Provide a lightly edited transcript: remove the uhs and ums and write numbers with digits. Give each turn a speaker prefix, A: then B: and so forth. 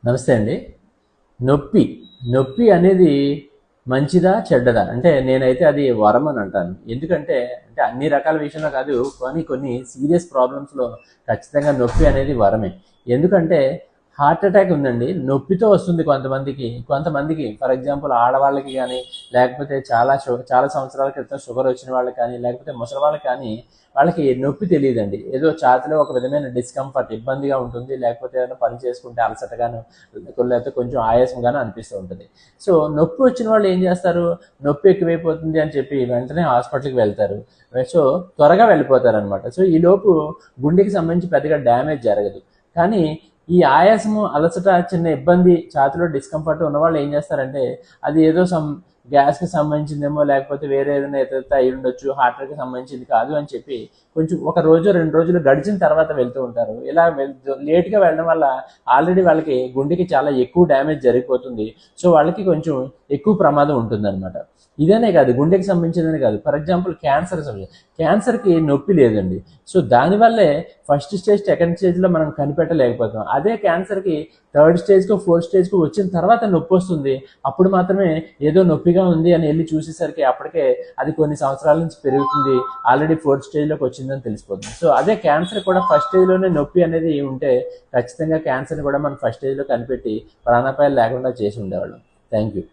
A: నమస్తే అండి. నొప్పి, నొప్పి అనేది మంచిదా? చెడ్డదా? అంటే నేనైతే అది వరం అని అంటాను. ఎందుకంటే అన్ని రకాల విషయంలో కాదు, కానీ కొన్ని సీరియస్ ప్రాబ్లమ్స్‌లో ఖచ్చితంగా నొప్పి అనేది వరమే. ఎందుకంటే హార్ట్ అటాక్ ఉందండి. నొప్పితో వస్తుంది కొంతమందికి. కొంతమందికి ఫర్ ఎగ్జాంపుల్ ఆడవాళ్ళకి గానీ, లేకపోతే చాలా సంవత్సరాల క్రితం షుగర్ వచ్చిన వాళ్ళకి కానీ, లేకపోతే ముసలి వాళ్ళకి కానీ, వాళ్ళకి నొప్పి తెలీదండి. ఏదో ఛాతీలో ఒక విధమైన డిస్కంఫర్ట్, ఇబ్బందిగా ఉంటుంది. లేకపోతే ఏదైనా పని చేసుకుంటే అలసటగాను, లేకపోతే కొంచెం ఆయాసంగాను అనిపిస్తూ ఉంటుంది. సో, నొప్పి వచ్చిన వాళ్ళు ఏం చేస్తారు? నొప్పి ఎక్కువైపోతుంది అని చెప్పి వెంటనే హాస్పిటల్‌కి వెళ్తారు. సో, త్వరగా వెళ్ళిపోతారనమాట. సో, ఈలోపు గుండెకి సంబంధించి పెద్దగా డ్యామేజ్ జరగదు. కానీ ఈ ఆయాసము, అలసట, చిన్న ఇబ్బంది, ఛాతీలో డిస్కంఫర్ట్ ఉన్నవాళ్ళు ఏం చేస్తారంటే, అది ఏదో గ్యాస్‌కి సంబంధించిందేమో, లేకపోతే వేరే ఏదైనా ఇతరత్రా అయి ఉండొచ్చు, హార్ట్‌కి సంబంధించింది కాదు అని చెప్పి కొంచెం ఒక రోజు, 2 రోజులు గడిచిన తర్వాత వెళ్తూ ఉంటారు. ఇలా లేట్‌గా వెళ్ళడం వల్ల ఆల్రెడీ వాళ్ళకి గుండెకి చాలా ఎక్కువ డ్యామేజ్ జరిగిపోతుంది. సో, వాళ్ళకి కొంచెం ఎక్కువ ప్రమాదం ఉంటుందన్నమాట. ఇదేనే కాదు, గుండెకి సంబంధించిందనే కాదు. ఫర్ ఎగ్జాంపుల్ క్యాన్సర్‌కి నొప్పి లేదండి. సో, దానివల్లే ఫస్ట్ స్టేజ్, సెకండ్ స్టేజ్‌లో మనం కనిపెట్టలేకపోతాం. అదే క్యాన్సర్‌కి థర్డ్ స్టేజ్‌కో, ఫోర్త్ స్టేజ్‌కో వచ్చిన తర్వాత నొప్పి వస్తుంది. అప్పుడు మాత్రమే ఏదో నొప్పిగా ఉంది అని వెళ్ళి చూసేసరికి అప్పటికే అది కొన్ని సంవత్సరాల నుంచి పెరుగుతుంది. ఆల్రెడీ ఫోర్త్ స్టేజ్‌లోకి వచ్చిందని తెలిసిపోతుంది. సో, అదే క్యాన్సర్ కూడా ఫస్ట్ స్టేజ్‌లోనే నొప్పి అనేది ఉంటే ఖచ్చితంగా క్యాన్సర్‌ని కూడా మనం ఫస్ట్ స్టేజ్‌లో కనిపెట్టి ప్రాణాపాయాలు లేకుండా చేసి ఉండేవాళ్ళం. Thank you.